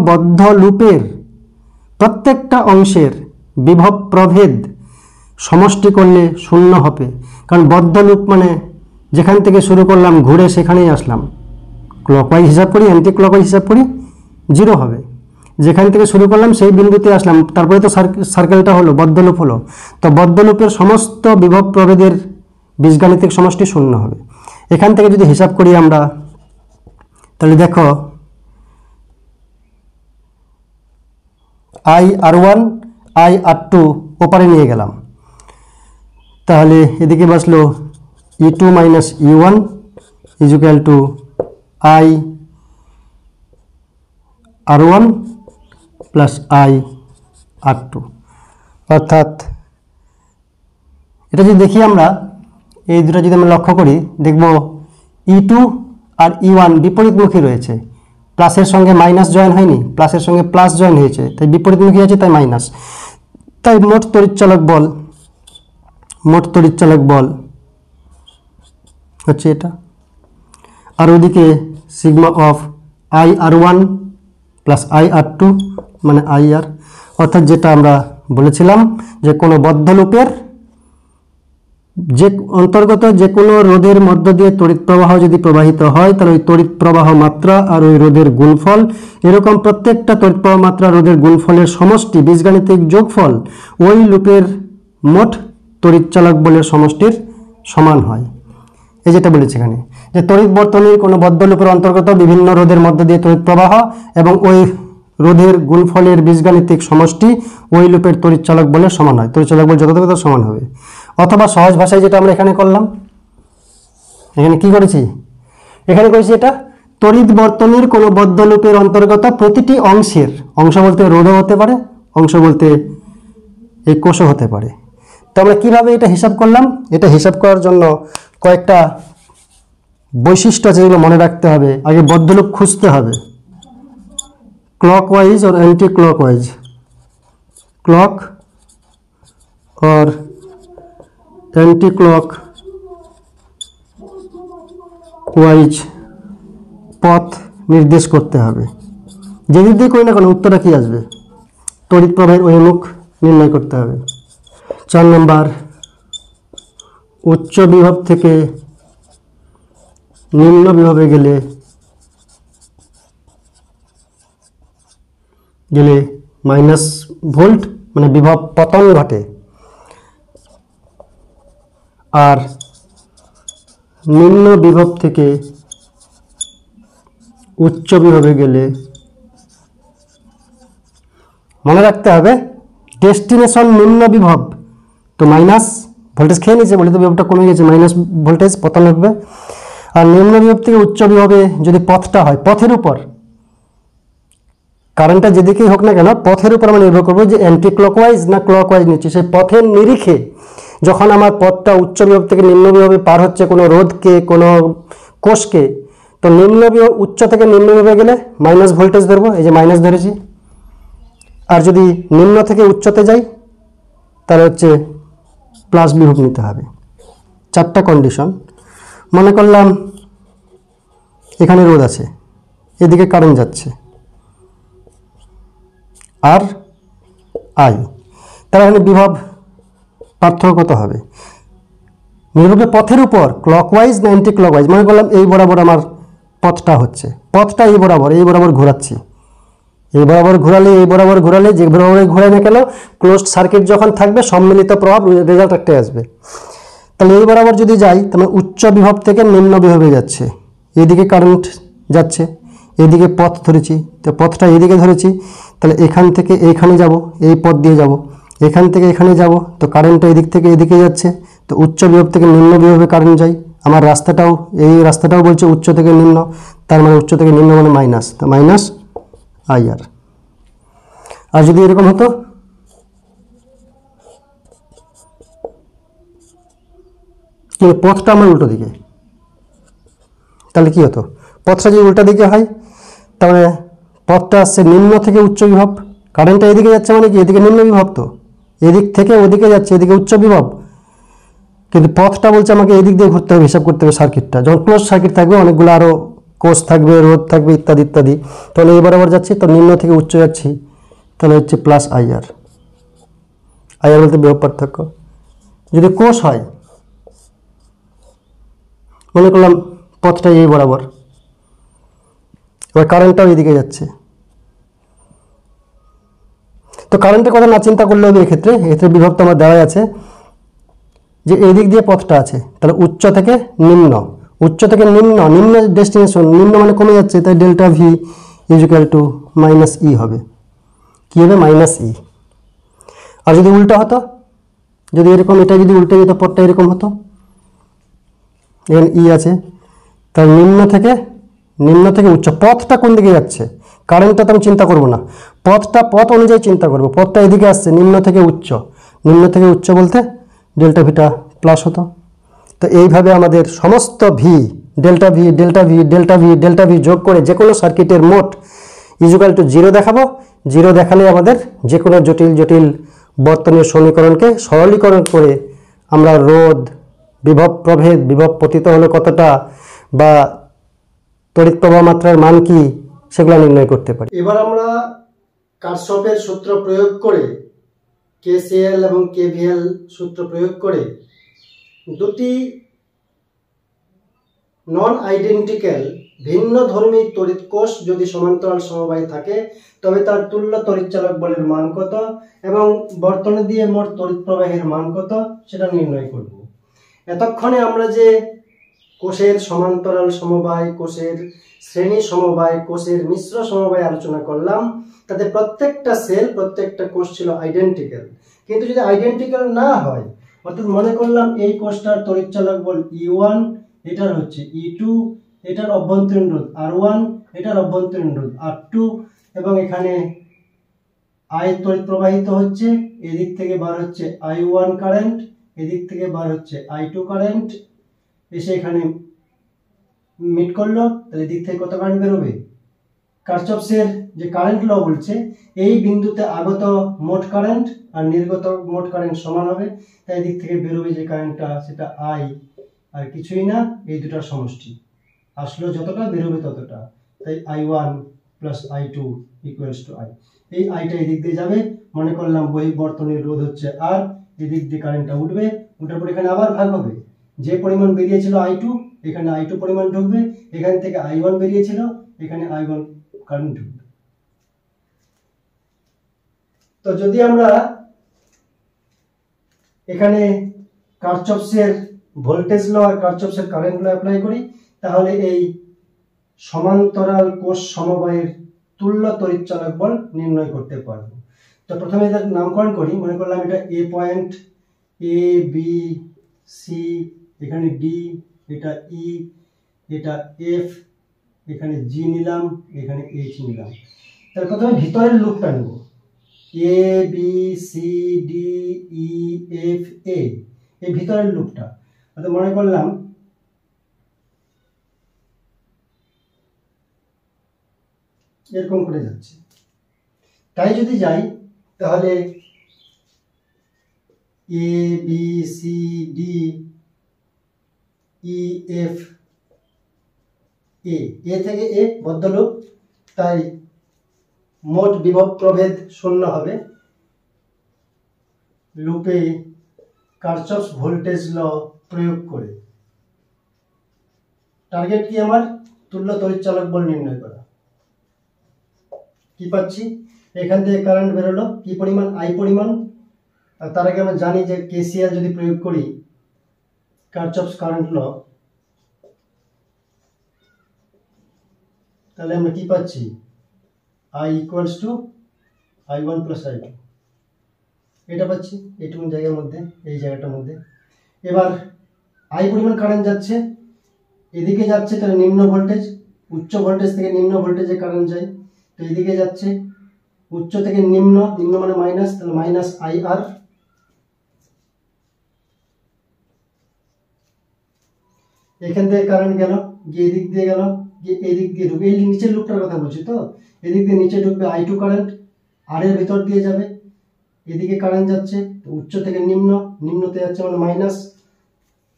বদ্ধ লুপের প্রত্যেকটা অংশের বিভব প্রভেদ সমষ্টি করলে শূন্য হবে, কারণ বদ্ধ লুপ মানে যেখান থেকে শুরু করলাম ঘুরে সেখানেই আসলাম, ক্লকওয়াইজ হিসাব করি অ্যান্টি ক্লকওয়াইজ হিসাব করি 0 হবে, যেখান থেকে শুরু করলাম সেই বিন্দুতে আসলাম, তারপরে তো সার্কেলটা হলো, বদ্ধ লুপ হলো, তো বদ্ধ লুপের সমস্ত বিভব প্রভেদের বীজগাণিতিক সমষ্টি শূন্য হবে। এখান থেকে যদি হিসাব করি আমরা, তাহলে দেখো আই আর1 আই আর2 ওপারে নিয়ে গেলাম, তাহলে এদিকে বসলো E2 minus E1 equal to I আর1 প্লাস আই আর2, অর্থাৎ এটা যদি দেখি আমরা, এই দুটো যদি আমরা লক্ষ্য করি দেখব E2 আর E1 বিপরীতমুখী রয়েছে, প্লাসের সঙ্গে মাইনাস জয়েন হয়নি, প্লাসের সঙ্গে প্লাস জয়েন হয়েছে, তাই বিপরীতমুখী আছে, তাই মাইনাস, তাই মোট তড়িৎচালক বল হচ্ছে এটা। আর ওদিকে সিগমা অফ আই আর1 প্লাস আই আর2 মানে আই আর, অর্থাৎ যেটা আমরা বলেছিলাম যে কোনো বদ্ধ লুপের যে অন্তর্গত যে কোনো রোধের মধ্য দিয়ে তড়িৎ প্রবাহ যদি প্রবাহিত হয়, তাহলে ওই তড়িৎ প্রবাহ মাত্রা আর ওই রোধের গুণফল, এরকম প্রত্যেকটা তড়িৎ প্রবাহ মাত্রা রোধের গুণফলের সমষ্টি বীজগাণিতিক যোগফল ওই লুপের মোট তড়িৎচালক বলের সমষ্টির সমান হয়। এই যেটা বলেছি এখানে যে তড়িৎ বর্তনীর কোনো বদ্ধ লুপের অন্তর্গত বিভিন্ন রোধের মধ্য দিয়ে তড়িৎ প্রবাহ এবং ওই রোধের গুণফলের বীজগাণিতিক সমষ্টি ওই লুপের তড়িৎচালক বলের সমান হয়, তড়িৎচালক বল যত সমান হবে। অথবা সহজ ভাষায় যেটা আমরা এখানে করলাম, এখানে কি করেছি, এখানে করেছি এটা তড়িৎ বর্তনীর কোনো বদ্ধ লুপের অন্তর্গত প্রতিটি অংশের, অংশ বলতে রোধও হতে পারে, অংশ বলতে এই কোষও হতে পারে। তো আমরা কীভাবে এটা হিসাব করলাম, এটা হিসাব করার জন্য কয়েকটা বৈশিষ্ট্য আছে যেগুলো মনে রাখতে হবে। আগে বদ্ধ লুপ খুঁজতে হবে, ক্লকওয়াইজ और एंटी क्लॉकवाइज, क्लॉक और एंटी क्लॉकवाइज পথ নির্দেশ করতে হবে। যে দিক দিয়ে করি না কোনো উত্তরটা কী আসবে, তড়িৎ প্রবাহের অভিমুখ নির্ণয় করতে হবে। 4 নম্বর, উচ্চ বিভব থেকে নিম্ন বিভবে গেলে মাইনাস ভোল্ট মানে বিভব পতন ঘটে, আর নিম্ন বিভব থেকে উচ্চ বিভবে গেলে মনে রাখতে হবে ডেস্টিনেশন নিম্ন বিভব, তো মাইনাস ভোল্টেজ খেয়ে নিয়েছে বলে তো বিভবটা কমে গেছে, মাইনাস ভোল্টেজ পতন হবে। আর নিম্ন বিভব থেকে উচ্চ বিভবে যদি পথটা হয় পথের উপর, কারেন্টটা যেদিকেই হোক না কেন পথের উপর আমরা নির্ভর করবো যে অ্যান্টি ক্লকওয়াইজ না ক্লকওয়াইজ নিচ্ছি। সেই পথের নিরিখে যখন আমার পথটা উচ্চ বিভব থেকে নিম্ন বিভবে পার হচ্ছে কোনো রোধকে, কোনো কোষকে, তো উচ্চ থেকে নিম্ন বিভবে গেলে মাইনাস ভোল্টেজ ধরবো, এই যে মাইনাস ধরেছি। আর যদি নিম্ন থেকে উচ্চতে যাই তাহলে হচ্ছে প্লাস বিভব নিতে হবে। 4টা কন্ডিশন। মনে করলাম এখানে রোধ আছে, এদিকে কারেন্ট যাচ্ছে আর আই, তাহলে এখানে বিভব পার্থক্য কত হবে? নির্ভর পথের উপর ক্লকওয়াইজ না অ্যান্টি ক্লকওয়াইজ। মনে করলাম এই বরাবর আমার পথটা হচ্ছে, পথটা এই বরাবর ঘোরাচ্ছি। এই বরাবর ঘোরালে যে বরাবর ঘোরায় না কেন ক্লোজড সার্কিট যখন থাকবে সম্মিলিত প্রভাব রেজাল্ট একটাই আসবে। তাহলে এই বরাবর যদি যাই তাহলে উচ্চ বিভব থেকে নিম্ন বিভবে যাচ্ছে, এদিকে কারেন্ট যাচ্ছে, এদিকে পথ ধরেছি, তো পথটা এদিকে ধরেছি, তাহলে এখান থেকে এইখানে যাব, এই পথ দিয়ে যাব, এখান থেকে এখানে যাব, তো কারেন্টটা এদিক থেকে এদিকে যাচ্ছে, তো উচ্চ বিভব থেকে নিম্ন বিভবে কারেন্ট যায়। আমার এই রাস্তাটাও বলছে উচ্চ থেকে নিম্ন, তার মানে উচ্চ থেকে নিম্ন মানে মাইনাস, তো মাইনাস আইআর। আর যদি এরকম হতো, কিন্তু পথটা আমার উল্টো দিকে, তাহলে কি হতো? পথটা যদি উল্টা দিকে হয় তাহলে পথটা আসছে নিম্ন থেকে উচ্চ বিভব, কারেন্টটা এদিকে যাচ্ছে মানে কি এদিকে নিম্ন বিভব, তো এদিক থেকে ওদিকে যাচ্ছে, এদিকে উচ্চ বিভব, কিন্তু পথটা বলছে আমাকে এদিক দিয়ে ঘুরতে হবে, হিসাব করতে হবে সার্কিটটা। যখন ক্লোজ সার্কিট থাকবে অনেকগুলো আরও কোষ থাকবে, রোধ থাকবে ইত্যাদি ইত্যাদি, তাহলে এই বরাবর যাচ্ছি, তো নিম্ন থেকে উচ্চ যাচ্ছি, তাহলে হচ্ছে প্লাস আইআর। আইআর বলতে বিভব পার্থক্য। যদি কোষ হয়, মনে করলাম পথটা এই বরাবর, এবার কারেন্টটাও এদিকে যাচ্ছে, তো কারেন্টের কথা না চিন্তা করলে হবে এক্ষেত্রে বিভব তো আমার দেওয়াই আছে যে এই দিক দিয়ে পথটা আছে, তাহলে উচ্চ থেকে নিম্ন, নিম্ন ডেস্টিনেশন, নিম্ন মানে কমে যাচ্ছে, তাই delta V equal to minus E হবে। কী হবে? Minus E. আর যদি উল্টো হতো, যদি এরকম এটা যদি উল্টে যেত, পথটা এরকম হতো, এখানে ই আছে, তাহলে নিম্ন থেকে উচ্চ। পথটা কোন দিকে যাচ্ছে? কারেন্টটা তো আমি চিন্তা করবো না, পথ অনুযায়ী চিন্তা করবো। পথটা এদিকে আসছে নিম্ন থেকে উচ্চ বলতে ডেল্টা ভিটা প্লাস হতো। তো এইভাবে আমাদের সমস্ত ডেল্টা ভি যোগ করে যে কোনো সার্কিটের মোট ইকুয়াল টু 0 দেখাবো। 0 দেখালে আমাদের যে কোনো জটিল বর্তনীয় সমীকরণকে সরলীকরণ করে আমরা রোধ, বিভব প্রভেদ, বিভব পতিত হলো কতটা, বা তড়িৎ প্রবাহ মাত্রার মান কি, সেগুলো নির্ণয় করতে পারি। এবার আমরা কারশফের সূত্র প্রয়োগ করে, কেসিএল এবং কেভিএল সূত্র প্রয়োগ করে দুটি নন আইডেন্টিক্যাল ভিন্ন ধর্মী তড়িৎ কোষ যদি সমান্তরাল সমবায় থাকে তবে তার তুল্য তড়িৎচালক বলের মান কত এবং বর্তনী দিয়ে মোট তড়িৎ প্রবাহের মান কত সেটা নির্ণয় করব। এতক্ষণে আমরা যে কোষের সমান্তরাল সমবায়, কোষের শ্রেণী সমবায়, কোষের মিশ্র সমবায় আলোচনা করলাম, তাতে প্রত্যেকটা সেল, প্রত্যেকটা কোষ ছিল আইডেন্টিক্যাল। কিন্তু যদি আইডেন্টিক্যাল না হয়, অর্থাৎ মনে করলাম এই কোষটার তড়িৎচালক বল E1, এটার হচ্ছে E2, এটার অভ্যন্তরীণ রোধ R1, এটার অভ্যন্তরীণ রোধ R2, এবং এখানে I তড়িৎ প্রবাহিত হচ্ছে, এদিক থেকে বার হচ্ছে I1 কারেন্ট, এদিক থেকে বার হচ্ছে I2 কারেন্ট, এসে এখানে মিট করলো, তাহলে এদিক থেকে কত কারেন্ট বেরোবে? কারশফের যে কারেন্ট ল বলছে এই বিন্দুতে আগত মোট কারেন্ট আর নির্গত মোট কারেন্ট সমান হবে, তাই এদিক থেকে বেরোবে যে কারেন্টটা সেটা I, আর কিছুই না, এই দুটার সমষ্টি। আসলো যতটা, বেরোবে ততটা, তাই I1 plus I2 equals to I। এই আইটা এদিক দিয়ে যাবে, মনে করলাম বর্তনীর রোধ হচ্ছে আর, এদিক দিয়ে কারেন্টটা উঠবে, উঠার পর এখানে আবার ভাগ হবে, যে পরিমাণ বেরিয়েছিল I2 এখানে I2 পরিমাণ ঢুকবে, এখান থেকে I1 বেরিয়েছিল এখানে I1 কারেন্ট ঢুকবে। তো যদি আমরা এখানে কারশফের ভোল্টেজ ল আর কারশফের কারেন্ট ল অ্যাপ্লাই করি, তাহলে এই সমান্তরাল কোষ সমবায়ের তুল্য তড়িৎচালক বল নির্ণয় করতে পারব। তো প্রথমে এটার নামকরণ করি। মনে করলাম এটা এ পয়েন্ট, এ বি সি, এখানে ডি, এটা ই, এটা এফ, এখানে জি নিলাম, এখানে এইচ নিলাম। তাহলে প্রথমে ভিতরের লুপটা নেব, A B C D E F A, এই ভিতরের লুপটা। অর্থাৎ মনে করলাম এরকম করে যাচ্ছে, তাই যদি যাই তাহলে A B C D E F A, A থেকে এ বদ্ধ লুপ, তাই মোট বিভব প্রভেদ শূন্য হবে। লুপে কারশফস ভোল্টেজ ল প্রয়োগ করে টার্গেট কি আমার? তুল্য তড়িৎচালক বল নির্ণয় করা। কি পাচ্ছি? এখান থেকে কারেন্ট বেরোলো কি পরিমাণ? আই পরিমাণ। আর তার আগে আমরা জানি যে কেসিএল যদি প্রয়োগ করি, কারশফস কারেন্ট ল, তাহলে আমরা কি পাচ্ছি? I equals two I1 plus I2, এটা পাচ্ছি এইটুকু জায়গার মধ্যে, এই জায়গাটার মধ্যে। এবার আই পরিমাণ কারেন্ট যাচ্ছে, এদিকে যাচ্ছে, তাহলে নিম্ন ভোল্টেজ, উচ্চ ভোল্টেজ থেকে নিম্ন ভোল্টেজে কারেন্ট যায়, তো এদিকে যাচ্ছে উচ্চ থেকে নিম্ন, নিম্ন মানে মাইনাস, তাহলে মাইনাস IR। এখান থেকে কারেন্ট গেল, গিয়ে এদিক দিয়ে গেল, গিয়ে এদিক দিয়ে ঢুকবে, এই নিচের লুপটার কথা বলছি তো, এদিক দিয়ে নিচে ঢুকবে I2 কারেন্ট, আর এর ভিতর দিয়ে যাবে, এদিকে কারেন্ট যাচ্ছে উচ্চ থেকে নিম্ন, নিম্নতে যাচ্ছে মানে মাইনাস,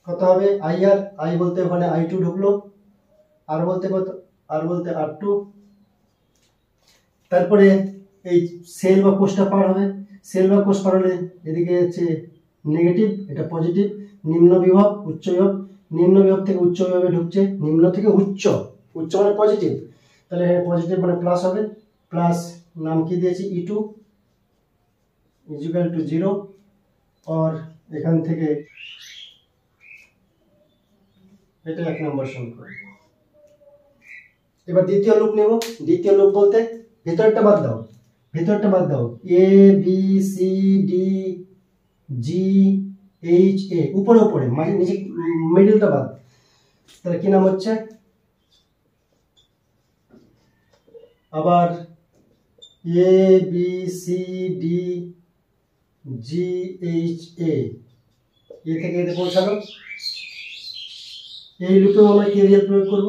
কত হবে? IR, I বলতে ওখানে I2 ঢুকলো, আর বলতে কত? আর বলতে R2। তারপরে এই সেল বা কোষটা পার হবে, সেল বা কোষ পার হলে এদিকে হচ্ছে নেগেটিভ, এটা পজিটিভ, নিম্ন বিভব উচ্চ বিভব, নিম্ন বিভব থেকে উচ্চ বিভবে ঢুকছে, নিম্ন থেকে উচ্চ, উচ্চ মানে পজিটিভ, তাহলে পজিটিভ মানে প্লাস হবে, প্লাস নাম কি দিয়েছি? E2 ইকুয়াল টু 0, আর এখান থেকে এটা 1 নম্বর সমীকরণ। এবার দ্বিতীয় লুপ নেব। দ্বিতীয় লুপ বলতে ভেতরটা বাদ দাও, ভেতরটা বাদ দাও, A B C D G H A, উপরে উপরে, মাঝে নিচে মিডলটা বাদ, তাহলে কি নাম হচ্ছে? আবার A B C D G H A, A থেকে এতে পৌঁছালো। এই লুপেও আমরা কেভিএল প্রয়োগ করব,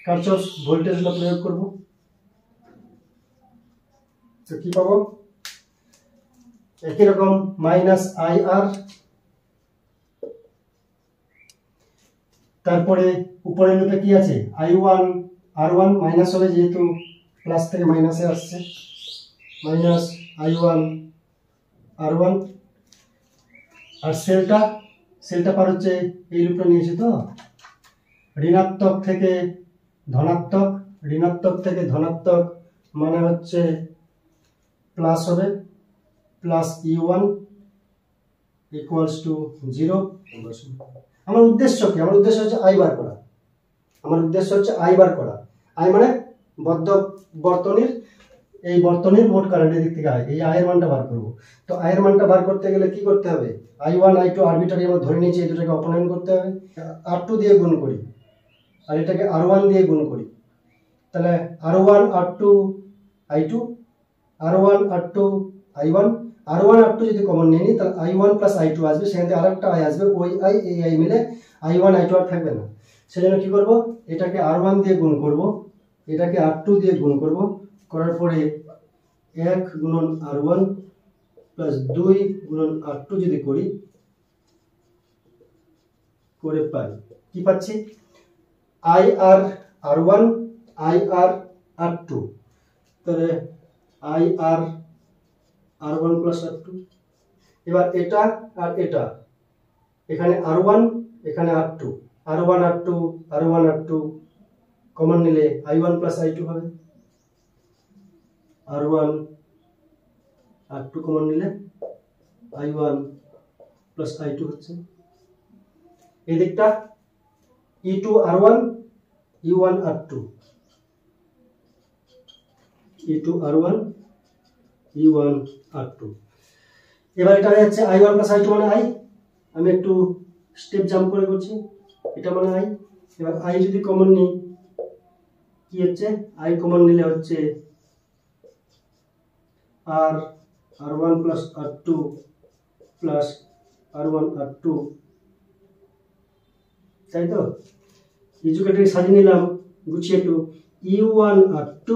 কারশফস ভোল্টেজ ল প্রয়োগ করব। তো কি পাবো? একই রকম মাইনাস IR, তারপরে উপরের লুপে কি আছে? I1 R1 মাইনাস হবে, যেহেতু প্লাস থেকে মাইনাসে আসছে, মাইনাস I1 R1। আর সেলটা পার হচ্ছে এই লুপটা নিয়েছে তো, ঋণাত্মক থেকে ধনাত্মক, ঋণাত্মক থেকে ধনাত্মক মানে হচ্ছে প্লাস হবে, প্লাস E1 ইকুয়ালস টু 0। আমার উদ্দেশ্য কি? আমার উদ্দেশ্য হচ্ছে আই বার করা, আমার উদ্দেশ্য হচ্ছে আই বার করা। আই মানে বদ্ধ বর্তনীর, এই বর্তনীর মোট কারেন্টের দিক থেকে এই আয়ের মানটা বার করব। তো আয়ের মানটা বার করতে গেলে কি করতে হবে? I1 I2 আরবিটারি আমরা ধরে নিয়েছি, এই দুটোকে অপনয়ন করতে হবে, R2 দিয়ে গুণ করি, আর এটাকে R1 দিয়ে গুণ করি, তাহলে R1 R2 I2, R1 R2 I1, R1 R2 যদি কমন নিয়ে নিই তাহলে I1 প্লাস I2 আসবে, সেখান থেকে আরেকটা I আসবে, ওই I এই I মিলে I1 I2 আর থাকবে না। সেজন্য কি করব? এটাকে R1 দিয়ে গুণ করব, এটাকে R2 দিয়ে গুণ করব, করার পরে 1 গুণন R1 প্লাস 2 গুণন R2 যদি করি, করে পাই কি পাচ্ছি? IR R1 IR R2, তাহলে IR R1 প্লাস R2। এবার এটা আর এটা, এখানে R1 এখানে R2, R1 R2 R1 R2 common নিলে I1 প্লাস I2 হবে, R1 R2 কমন নিলে I1 প্লাস I2 হচ্ছে। এই দিকটা E2 R1 E1 R2, E2 R1 E1 R2। এবার এটা হয়ে যাচ্ছে I1 প্লাস I2 মানে I, আমি একটু স্টেপ জাম্প করে করছি, এটা মানে I। এবার I যদি কমন নিই কি হচ্ছে? I কমন নিলে হচ্ছে আর R1 plus R2 plus R1 R2, তাই তো? ইজুকেটকে সাজিয়ে নিলাম গুছিয়ে একটু, E1 R2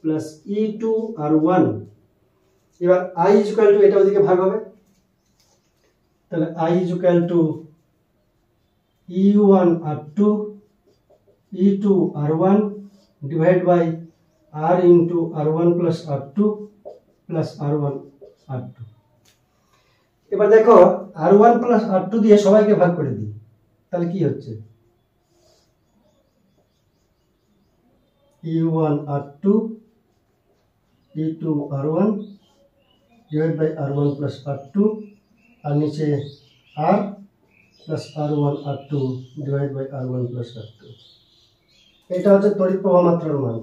plus E2 R1। এবার I ইজুকাল টু এটা ওদিকে ভাগ হবে, তাহলে I equal to E1 R2 E2 R1 divide by R into R1 plus R2 plus R1 R2। এবার দেখো R1 প্লাস R2 দিয়ে সবাইকে ভাগ করে দিই, তাহলে কি হচ্ছে E1 R2 E2 R1 divide by R1 plus R2 আর নিচে R plus R1 R2 divide by R1 plus R2। এটা হচ্ছে তড়িৎ প্রবাহ মাত্রার মান।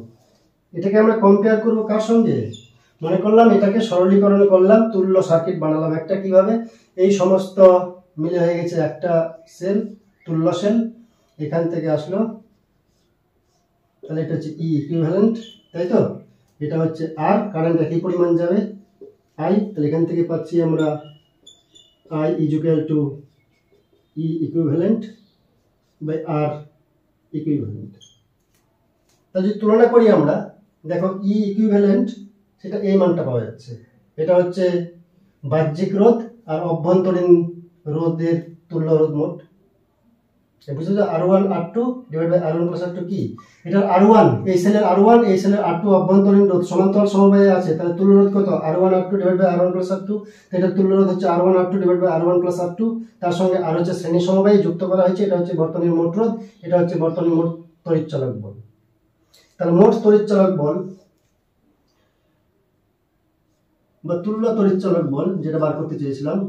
এটাকে আমরা কম্পেয়ার করব কার সঙ্গে? মনে করলাম এটাকে সরলীকরণ করলাম, তুল্য সার্কিট বানালাম একটা, কিভাবে এই সমস্ত মিলে হয়ে গেছে একটা সেল, তুল্য সেল, এখান থেকে আসলো, তাহলে এটা হচ্ছে ই ইকুইভ্যালেন্ট, তাই তো? এটা হচ্ছে আর, কারেন্ট একই পরিমাণ যাবে আই, তাহলে এখান থেকে পাচ্ছি আমরা I equal to E equivalent by R equivalent. তা যদি তুলনা করি আমরা, দেখো ই ইকুইভ্যালেন্ট সেটা এই মানটা পাওয়া যাচ্ছে, এটা হচ্ছে বাহ্যিক রোধ আর অভ্যন্তরীণ রোধের তুল্য রোধ মোট। বুঝছো যে R1 R2 divide by R1 plus R2 কি? এটা R1, এই সেলের R1 এই সেলের R2 অভ্যন্তরীণ রোধ সমান্তরাল সমবায়ে আছে, তাহলে তুল্য রোধ কত? R1 R2 divide by R1 plus R2। এটা তুল্য রোধ হচ্ছে R1 R2 divide by R1 plus R2, তার সঙ্গে আর হচ্ছে শ্রেণী সমবায়ে যুক্ত করা হয়েছে, এটা হচ্ছে বর্তনীর মোট রোধ, এটা হচ্ছে বর্তনীর মোট তড়িৎচালক বল। তাহলে মোট তড়িৎচালক বল বা তুল্য তড়িৎচালক বল যেটা বার করতে চেয়েছিলাম,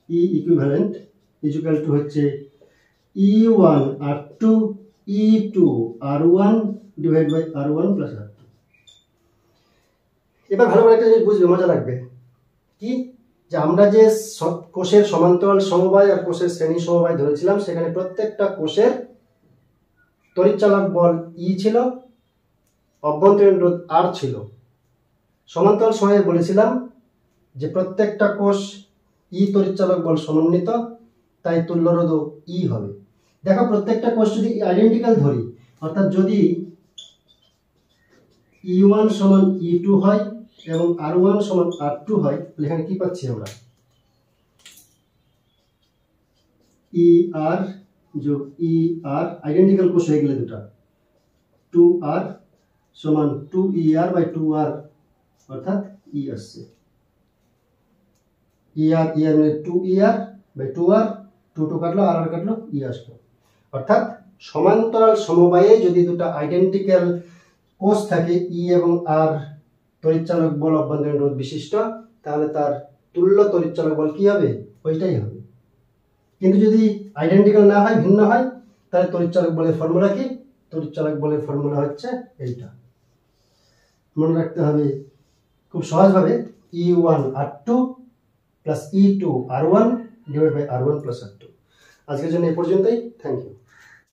E equivalent equal to হচ্ছে E1 R2 E2 R1 divide by R1 plus R2। এবার ভালো করে একটা জিনিস বুঝবে, মজা লাগবে কি, যে আমরা যে কোষের সমান্তরাল সমবায় আর কোষের শ্রেণী সমবায় ধরেছিলাম, সেখানে প্রত্যেকটা কোষের তড়িৎচালক বল E ছিল, অভ্যন্তরীণ রোধ R ছিল। সমান্তরাল সমবায়ে বলেছিলাম যে প্রত্যেকটা কোষ ই তড়িৎচালক বল সমন্বিত, তাই তুল্য রোধও ই হবে। দেখো প্রত্যেকটা কোষ যদি আইডেন্টিক্যাল ধরি, অর্থাৎ যদি E1 সমান E2 হয় এবং R1 সমান R2 হয়, তাহলে এখানে কি পাচ্ছি আমরা? ER যোগ ER, আইডেন্টিক্যাল কোষ হয়ে গেলে দুটা, 2R সমান 2ER বাই 2R, অর্থাৎ E আসছে। ER ER মানে 2ER বাই 2R, 2 কাটলো আর কাটলো, E আসলো। অর্থাৎ সমান্তরাল সমবায়ে যদি দুটো আইডেন্টিক্যাল কোষ থাকে E এবং R তড়িৎচালক বল অভ্যন্তরীণ রোধ বিশিষ্ট, তাহলে তার তুল্য তড়িৎচালক বল কি হবে? ওইটাই হবে। কিন্তু যদি আইডেন্টিক্যাল না হয়, ভিন্ন হয়, তাহলে তড়িৎচালক বলের ফর্মুলা কি? তড়িৎচালক বলের ফর্মুলা হচ্ছে এইটা, মনে রাখতে হবে খুব সহজভাবে, E1 R2 plus E2 R1 divide by R1 plus R2। আজকের জন্য এই পর্যন্তই, থ্যাংক ইউ।